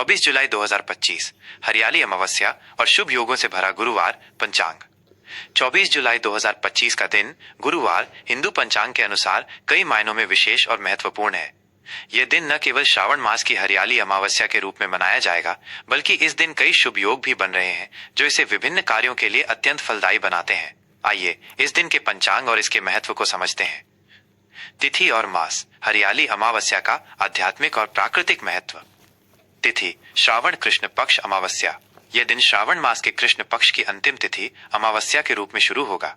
24 जुलाई 2025 हरियाली अमावस्या और शुभ योगों से भरा गुरुवार पंचांग। 24 जुलाई 2025 का दिन गुरुवार हिंदू पंचांग के अनुसार कई मायनों में विशेष और महत्वपूर्ण है। यह दिन न केवल श्रावण मास की हरियाली अमावस्या के रूप में मनाया जाएगा, बल्कि इस दिन कई शुभ योग भी बन रहे हैं जो इसे विभिन्न कार्यों के लिए अत्यंत फलदायी बनाते हैं। आइए इस दिन के पंचांग और इसके महत्व को समझते हैं। तिथि और मास। हरियाली अमावस्या का आध्यात्मिक और प्राकृतिक महत्व। तिथि श्रावण कृष्ण पक्ष अमावस्या। यह दिन श्रावण मास के कृष्ण पक्ष की अंतिम तिथि अमावस्या के रूप में शुरू होगा।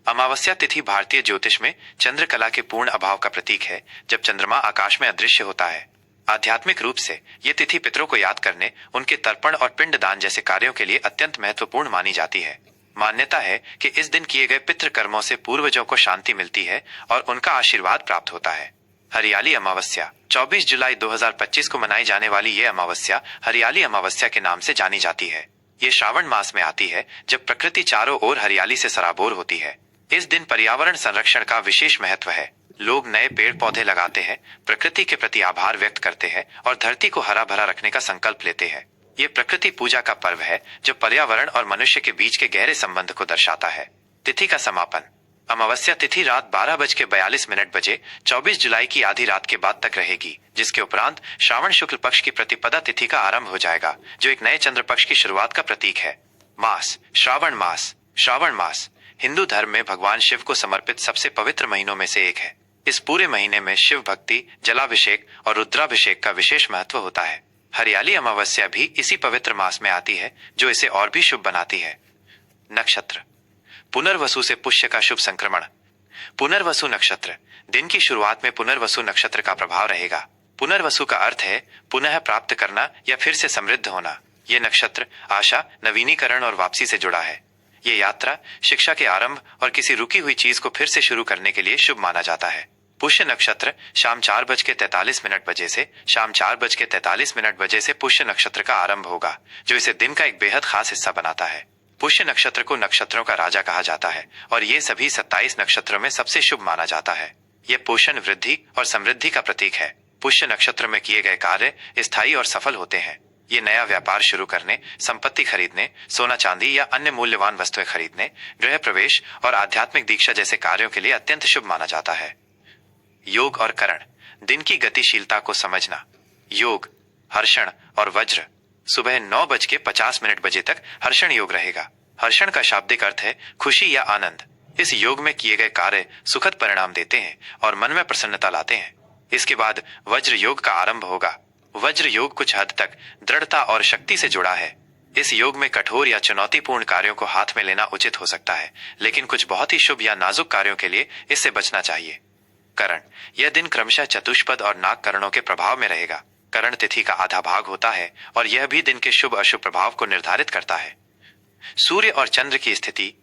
अमावस्या तिथि भारतीय ज्योतिष में चंद्रकला के पूर्ण अभाव का प्रतीक है, जब चंद्रमा आकाश में अदृश्य होता है। आध्यात्मिक रूप से यह तिथि पितरों को याद करने, उनके तर्पण और पिंडदान जैसे कार्यों के लिए अत्यंत महत्वपूर्ण मानी जाती है। मान्यता है कि इस दिन किए गए पितृ कर्मों से पूर्वजों को शांति मिलती है और उनका आशीर्वाद प्राप्त होता है। हरियाली अमावस्या। 24 जुलाई 2025 को मनाई जाने वाली यह अमावस्या हरियाली अमावस्या के नाम से जानी जाती है। ये श्रावण मास में आती है जब प्रकृति चारों ओर हरियाली से सराबोर होती है। इस दिन पर्यावरण संरक्षण का विशेष महत्व है। लोग नए पेड़ पौधे लगाते हैं, प्रकृति के प्रति आभार व्यक्त करते हैं और धरती को हरा भरा रखने का संकल्प लेते हैं। ये प्रकृति पूजा का पर्व है जो पर्यावरण और मनुष्य के बीच के गहरे संबंध को दर्शाता है। तिथि का समापन। अमावस्या तिथि रात 12:42 बजे 24 जुलाई की आधी रात के बाद तक रहेगी, जिसके उपरांत श्रावण शुक्ल पक्ष की प्रतिपदा तिथि का आरंभ हो जाएगा, जो एक नए चंद्र पक्ष की शुरुआत का प्रतीक है। मास। श्रावण मास। श्रावण मास हिंदू धर्म में भगवान शिव को समर्पित सबसे पवित्र महीनों में से एक है। इस पूरे महीने में शिव भक्ति, जलाभिषेक और रुद्राभिषेक का विशेष महत्व होता है। हरियाली अमावस्या भी इसी पवित्र मास में आती है, जो इसे और भी शुभ बनाती है। नक्षत्र। पुनर्वसु से पुष्य का शुभ संक्रमण। पुनर्वसु नक्षत्र। दिन की शुरुआत में पुनर्वसु नक्षत्र का प्रभाव रहेगा। पुनर्वसु का अर्थ है पुनः प्राप्त करना या फिर से समृद्ध होना। यह नक्षत्र आशा, नवीनीकरण और वापसी से जुड़ा है। ये यात्रा शिक्षा के आरंभ और किसी रुकी हुई चीज को फिर से शुरू करने के लिए शुभ माना जाता है। पुष्य नक्षत्र शाम 4:43 बजे से शाम 4:43 बजे से पुष्य नक्षत्र का आरंभ होगा, जो इसे दिन का एक बेहद खास हिस्सा बनाता है। पुष्य नक्षत्र को नक्षत्रों का राजा कहा जाता है और ये सभी 27 नक्षत्रों में सबसे शुभ माना जाता है। यह पोषण, वृद्धि और समृद्धि का प्रतीक है। पुष्य नक्षत्र में किए गए कार्य स्थायी और सफल होते हैं। ये नया व्यापार शुरू करने, संपत्ति खरीदने, सोना चांदी या अन्य मूल्यवान वस्तुएं खरीदने, गृह प्रवेश और आध्यात्मिक दीक्षा जैसे कार्यों के लिए अत्यंत शुभ माना जाता है। योग और करण। दिन की गतिशीलता को समझना। योग हर्षण और वज्र। सुबह 9:50 बजे तक हर्षण योग रहेगा। हर्षण का शाब्दिक अर्थ है खुशी या आनंद। इस योग में किए गए कार्य सुखद परिणाम देते हैं और मन में प्रसन्नता लाते हैं। इसके बाद वज्र योग का आरंभ होगा। वज्र योग कुछ हद तक दृढ़ता और शक्ति से जुड़ा है। इस योग में कठोर या चुनौतीपूर्ण कार्यों को हाथ में लेना उचित हो सकता है, लेकिन कुछ बहुत ही शुभ या नाजुक कार्यों के लिए इससे बचना चाहिए। करण। यह दिन क्रमशः चतुष्पद और नाग करणों के प्रभाव में रहेगा। करण तिथि का आधा भाग होता है और यह भी दिन के शुभ अशुभ प्रभाव को निर्धारित करता है। सूर्य और चंद्र की स्थिति।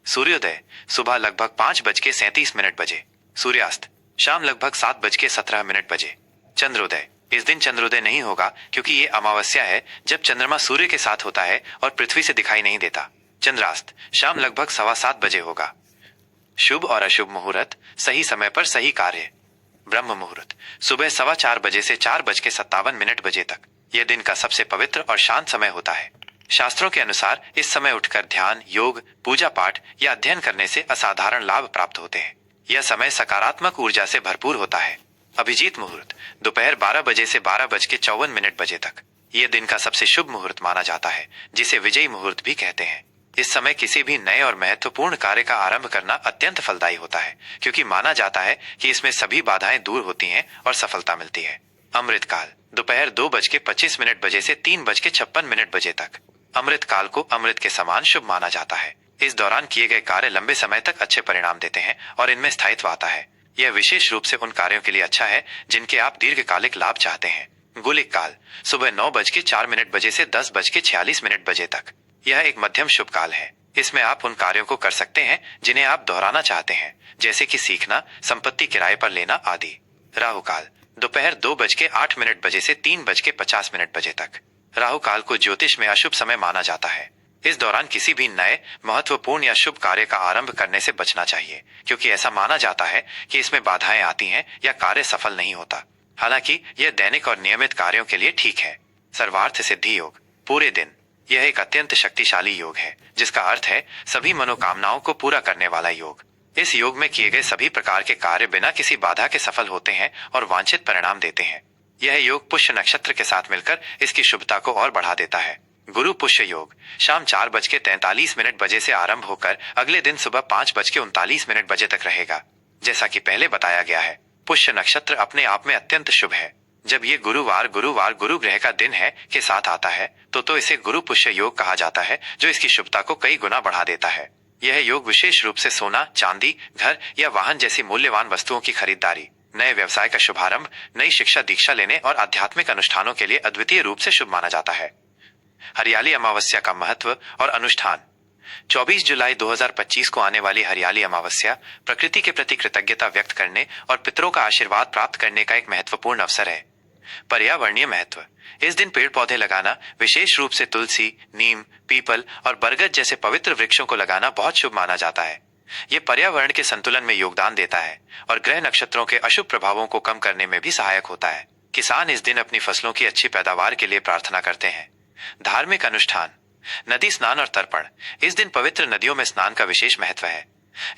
सूर्योदय सुबह लगभग 5:37 बजे। सूर्यास्त शाम लगभग 7:17 बजे। चंद्रोदय। इस दिन चंद्रोदय नहीं होगा क्योंकि ये अमावस्या है, जब चंद्रमा सूर्य के साथ होता है और पृथ्वी से दिखाई नहीं देता। चंद्रास्त शाम लगभग 7:15 बजे होगा। शुभ और अशुभ मुहूर्त। सही समय पर सही कार्य। ब्रह्म मुहूर्त सुबह 4:15 बजे से 4:57 बजे तक। यह दिन का सबसे पवित्र और शांत समय होता है। शास्त्रों के अनुसार इस समय उठकर ध्यान, योग, पूजा पाठ या अध्ययन करने से असाधारण लाभ प्राप्त होते हैं। यह समय सकारात्मक ऊर्जा से भरपूर होता है। अभिजीत मुहूर्त दोपहर 12 बजे से 12:54 बजे तक। यह दिन का सबसे शुभ मुहूर्त माना जाता है, जिसे विजयी मुहूर्त भी कहते हैं। इस समय किसी भी नए और महत्वपूर्ण कार्य का आरंभ करना अत्यंत फलदायी होता है, क्योंकि माना जाता है कि इसमें सभी बाधाएं दूर होती हैं और सफलता मिलती है। अमृतकाल दोपहर 2:25 बजे से 3:56 बजे तक। अमृत काल को अमृत के समान शुभ माना जाता है। इस दौरान किए गए कार्य लंबे समय तक अच्छे परिणाम देते हैं और इनमें स्थायित्व आता है। यह विशेष रूप से उन कार्यों के लिए अच्छा है जिनके आप दीर्घकालिक लाभ चाहते हैं। गुलिक काल सुबह 9:04 बजे से 10:46 बजे तक। यह एक मध्यम शुभ काल है। इसमें आप उन कार्यों को कर सकते हैं जिन्हें आप दोहराना चाहते हैं, जैसे कि सीखना, संपत्ति किराए पर लेना आदि। राहु काल दोपहर 2:08 बजे से 3:50 बजे तक। राहु काल को ज्योतिष में अशुभ समय माना जाता है। इस दौरान किसी भी नए, महत्वपूर्ण या शुभ कार्य का आरंभ करने से बचना चाहिए, क्योंकि ऐसा माना जाता है कि इसमें बाधाएं आती हैं या कार्य सफल नहीं होता। हालांकि यह दैनिक और नियमित कार्यों के लिए ठीक है। सर्वार्थ सिद्धि योग, पूरे दिन। यह एक अत्यंत शक्तिशाली योग है जिसका अर्थ है सभी मनोकामनाओं को पूरा करने वाला योग। इस योग में किए गए सभी प्रकार के कार्य बिना किसी बाधा के सफल होते हैं और वांछित परिणाम देते हैं। यह योग पुष्य नक्षत्र के साथ मिलकर इसकी शुभता को और बढ़ा देता है। गुरु पुष्य योग शाम 4:43 बजे से आरंभ होकर अगले दिन सुबह 5:39 बजे तक रहेगा। जैसा कि पहले बताया गया है, पुष्य नक्षत्र अपने आप में अत्यंत शुभ है। जब ये गुरुवार गुरु ग्रह का दिन है के साथ आता है तो इसे गुरु पुष्य योग कहा जाता है, जो इसकी शुभता को कई गुना बढ़ा देता है। यह योग विशेष रूप से सोना, चांदी, घर या वाहन जैसी मूल्यवान वस्तुओं की खरीदारी, नए व्यवसाय का शुभारंभ, नई शिक्षा दीक्षा लेने और आध्यात्मिक अनुष्ठानों के लिए अद्वितीय रूप से शुभ माना जाता है। हरियाली अमावस्या का महत्व और अनुष्ठान। 24 जुलाई 2025 को आने वाली हरियाली अमावस्या प्रकृति के प्रति कृतज्ञता व्यक्त करने और पितरों का आशीर्वाद प्राप्त करने का एक महत्वपूर्ण अवसर है। पर्यावरणीय महत्व। इस दिन पेड़ पौधे लगाना, विशेष रूप से तुलसी, नीम, पीपल और बरगद जैसे पवित्र वृक्षों को लगाना बहुत शुभ माना जाता है। ये पर्यावरण के संतुलन में योगदान देता है और ग्रह नक्षत्रों के अशुभ प्रभावों को कम करने में भी सहायक होता है। किसान इस दिन अपनी फसलों की अच्छी पैदावार के लिए प्रार्थना करते हैं। धार्मिक अनुष्ठान। नदी स्नान और तर्पण। इस दिन पवित्र नदियों में स्नान का विशेष महत्व है।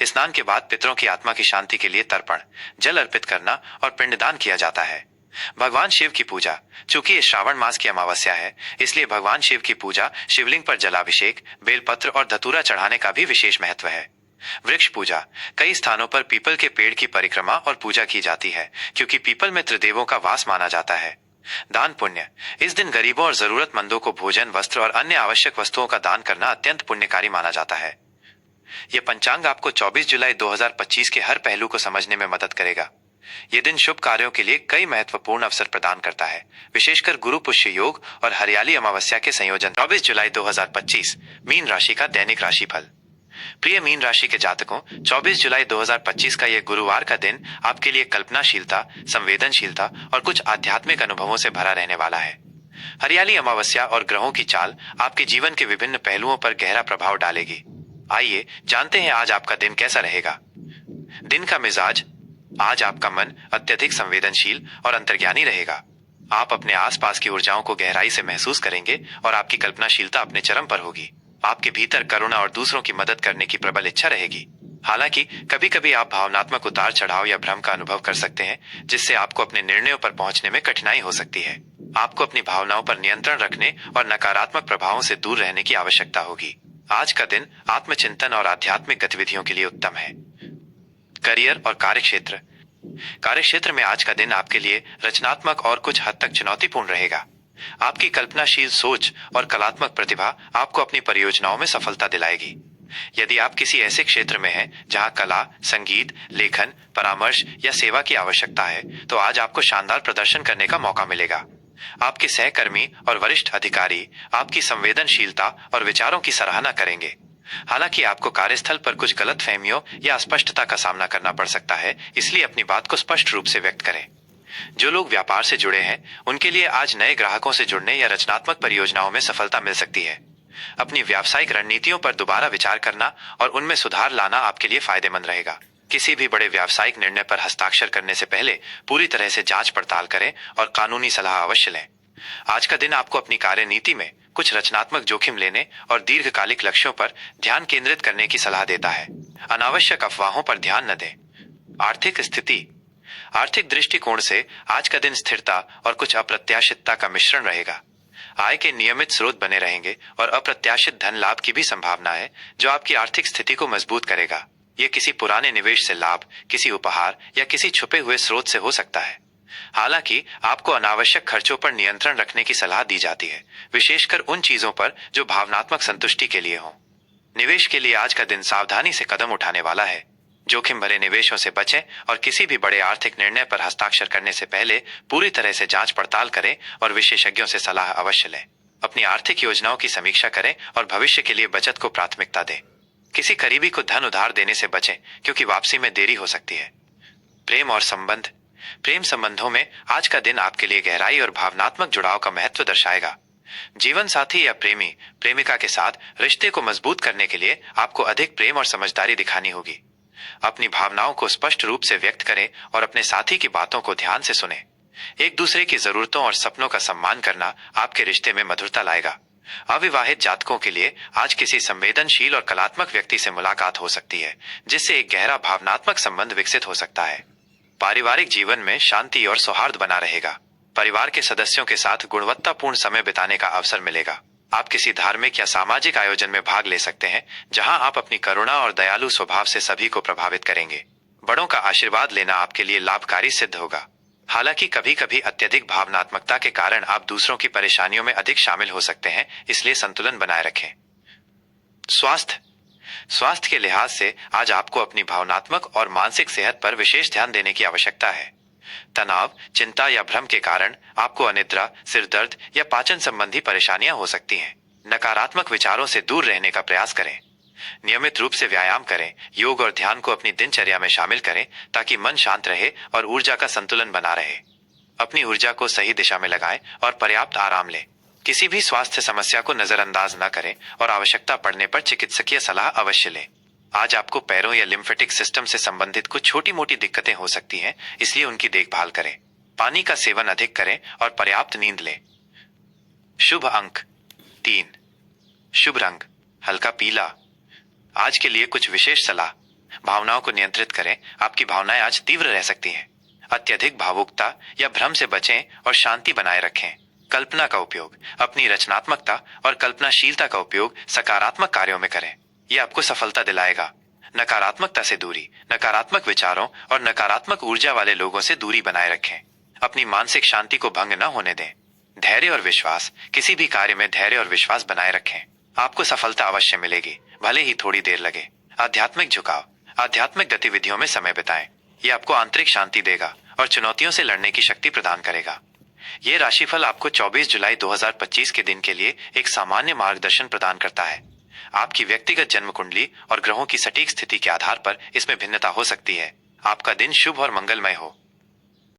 स्नान के बाद पितरों की आत्मा की शांति के लिए तर्पण, जल अर्पित करना और पिंडदान किया जाता है। भगवान शिव की पूजा। चूंकि ये श्रावण मास की अमावस्या है, इसलिए भगवान शिव की पूजा, शिवलिंग पर जलाभिषेक, बेलपत्र और धतूरा चढ़ाने का भी विशेष महत्व है। वृक्ष पूजा। कई स्थानों पर पीपल के पेड़ की परिक्रमा और पूजा की जाती है, क्योंकि पीपल में त्रिदेवों का वास माना जाता है। दान पुण्य। इस दिन गरीबों और जरूरतमंदों को भोजन, वस्त्र और अन्य आवश्यक वस्तुओं का दान करना अत्यंत पुण्यकारी माना जाता है। यह पंचांग आपको 24 जुलाई 2025 के हर पहलू को समझने में मदद करेगा। ये दिन शुभ कार्यों के लिए कई महत्वपूर्ण अवसर प्रदान करता है, विशेषकर गुरु पुष्य योग और हरियाली अमावस्या के संयोजन। 24 जुलाई 2025 मीन राशि का दैनिक राशिफल। प्रिय मीन राशि के जातकों, 24 जुलाई 2025 का यह गुरुवार का दिन आपके लिए कल्पनाशीलता, संवेदनशीलता और कुछ आध्यात्मिक अनुभवों से भरा रहने वाला है। हरियाली अमावस्या और ग्रहों की चाल आपके जीवन के विभिन्न पहलुओं पर गहरा प्रभाव डालेगी। आइए जानते हैं आज आपका दिन कैसा रहेगा। दिन का मिजाज। आज आपका मन अत्यधिक संवेदनशील और अंतर्ज्ञानी रहेगा। आप अपने आसपास की ऊर्जाओं को गहराई से महसूस करेंगे और आपकी कल्पनाशीलता अपने चरम पर होगी। आपके भीतर करुणा और दूसरों की मदद करने की प्रबल इच्छा रहेगी। हालांकि कभी कभी आप भावनात्मक उतार चढ़ाव या भ्रम का अनुभव कर सकते हैं, जिससे आपको अपने निर्णयों पर पहुंचने में कठिनाई हो सकती है। आपको अपनी भावनाओं पर नियंत्रण रखने और नकारात्मक प्रभावों से दूर रहने की आवश्यकता होगी। आज का दिन आत्मचिंतन और आध्यात्मिक गतिविधियों के लिए उत्तम है। करियर और कार्यक्षेत्र। कार्यक्षेत्र में आज का दिन आपके लिए रचनात्मक और कुछ हद तक चुनौतीपूर्ण रहेगा। आपकी कल्पनाशील सोच और कलात्मक प्रतिभा आपको अपनी परियोजनाओं में सफलता दिलाएगी। यदि आप किसी ऐसे क्षेत्र में हैं जहां कला, संगीत, लेखन, परामर्श या सेवा की आवश्यकता है, तो आज आपको शानदार प्रदर्शन करने का मौका मिलेगा। आपके सहकर्मी और वरिष्ठ अधिकारी आपकी संवेदनशीलता और विचारों की सराहना करेंगे। हालांकि आपको कार्यस्थल पर कुछ गलतफहमियों या अस्पष्टता का सामना करना पड़ सकता है, इसलिए अपनी बात को स्पष्ट रूप से व्यक्त करें। जो लोग व्यापार से जुड़े हैं, उनके लिए आज नए ग्राहकों से जुड़ने या रचनात्मक परियोजनाओं में सफलता मिल सकती है। अपनी व्यावसायिक रणनीतियों पर दोबारा विचार करना और उनमें सुधार लाना आपके लिए फायदेमंद रहेगा। किसी भी बड़े व्यावसायिक निर्णय पर हस्ताक्षर करने से पहले पूरी तरह से जांच पड़ताल करें और कानूनी सलाह अवश्य लें। आज का दिन आपको अपनी कार्यनीति में कुछ रचनात्मक जोखिम लेने और दीर्घकालिक लक्ष्यों पर ध्यान केंद्रित करने की सलाह देता है। अनावश्यक अफवाहों पर ध्यान न दें। आर्थिक स्थिति। आर्थिक दृष्टिकोण से आज का दिन स्थिरता और कुछ अप्रत्याशितता का मिश्रण रहेगा। आय के नियमित स्रोत बने रहेंगे और अप्रत्याशित धन लाभ की भी संभावना है, जो आपकी आर्थिक स्थिति को मजबूत करेगा। यह किसी पुराने निवेश से लाभ, किसी उपहार या किसी छुपे हुए स्रोत से हो सकता है। हालांकि आपको अनावश्यक खर्चों पर नियंत्रण रखने की सलाह दी जाती है, विशेषकर उन चीजों पर जो भावनात्मक संतुष्टि के लिए हों। निवेश के लिए आज का दिन सावधानी से कदम उठाने वाला है। जोखिम भरे निवेशों से बचें और किसी भी बड़े आर्थिक निर्णय पर हस्ताक्षर करने से पहले पूरी तरह से जांच पड़ताल करें और विशेषज्ञों से सलाह अवश्य लें। अपनी आर्थिक योजनाओं की समीक्षा करें और भविष्य के लिए बचत को प्राथमिकता दें। किसी करीबी को धन उधार देने से बचें, क्योंकि वापसी में देरी हो सकती है। प्रेम और संबंध। प्रेम संबंधों में आज का दिन आपके लिए गहराई और भावनात्मक जुड़ाव का महत्व दर्शाएगा। जीवन साथी या प्रेमी प्रेमिका के साथ रिश्ते को मजबूत करने के लिए आपको अधिक प्रेम और समझदारी दिखानी होगी। अपनी भावनाओं को स्पष्ट रूप से व्यक्त करें और अपने साथी की बातों को ध्यान से सुनें। एक दूसरे की जरूरतों और सपनों का सम्मान करना आपके रिश्ते में मधुरता लाएगा। अविवाहित जातकों के लिए आज किसी संवेदनशील और कलात्मक व्यक्ति से मुलाकात हो सकती है, जिससे एक गहरा भावनात्मक संबंध विकसित हो सकता है। पारिवारिक जीवन में शांति और सौहार्द बना रहेगा। परिवार के सदस्यों के साथ गुणवत्तापूर्ण समय बिताने का अवसर मिलेगा। आप किसी धार्मिक या सामाजिक आयोजन में भाग ले सकते हैं, जहां आप अपनी करुणा और दयालु स्वभाव से सभी को प्रभावित करेंगे। बड़ों का आशीर्वाद लेना आपके लिए लाभकारी सिद्ध होगा। हालांकि कभी कभी अत्यधिक भावनात्मकता के कारण आप दूसरों की परेशानियों में अधिक शामिल हो सकते हैं, इसलिए संतुलन बनाए रखें। स्वास्थ्य स्वास्थ्य के लिहाज से आज आपको अपनी भावनात्मक और मानसिक सेहत पर विशेष ध्यान देने की आवश्यकता है। तनाव, चिंता या भ्रम के कारण आपको अनिद्रा, सिर दर्द या पाचन संबंधी परेशानियां हो सकती हैं। नकारात्मक विचारों से दूर रहने का प्रयास करें। नियमित रूप से व्यायाम करें, योग और ध्यान को अपनी दिनचर्या में शामिल करें, ताकि मन शांत रहे और ऊर्जा का संतुलन बना रहे। अपनी ऊर्जा को सही दिशा में लगाएं और पर्याप्त आराम लें। किसी भी स्वास्थ्य समस्या को नजरअंदाज न करें और आवश्यकता पड़ने पर चिकित्सकीय सलाह अवश्य लें। आज आपको पैरों या लिम्फेटिक सिस्टम से संबंधित कुछ छोटी मोटी दिक्कतें हो सकती हैं, इसलिए उनकी देखभाल करें। पानी का सेवन अधिक करें और पर्याप्त नींद लें। शुभ अंक 3। शुभ रंग हल्का पीला। आज के लिए कुछ विशेष सलाह। भावनाओं को नियंत्रित करें, आपकी भावनाएं आज तीव्र रह सकती हैं। अत्यधिक भावुकता या भ्रम से बचें और शांति बनाए रखें। कल्पना का उपयोग, अपनी रचनात्मकता और कल्पनाशीलता का उपयोग सकारात्मक कार्यों में करें। यह आपको सफलता दिलाएगा। नकारात्मकता से दूरी, नकारात्मक विचारों और नकारात्मक ऊर्जा वाले लोगों से दूरी बनाए रखें। अपनी मानसिक शांति को भंग न होने दें। धैर्य और विश्वास, किसी भी कार्य में धैर्य और विश्वास बनाए रखें। आपको सफलता अवश्य मिलेगी, भले ही थोड़ी देर लगे। आध्यात्मिक झुकाव, आध्यात्मिक गतिविधियों में समय बिताएं। यह आपको आंतरिक शांति देगा और चुनौतियों से लड़ने की शक्ति प्रदान करेगा। यह राशिफल आपको 24 जुलाई 2025 के दिन के लिए एक सामान्य मार्गदर्शन प्रदान करता है। आपकी व्यक्तिगत जन्म कुंडली और ग्रहों की सटीक स्थिति के आधार पर इसमें भिन्नता हो सकती है। आपका दिन शुभ और मंगलमय हो।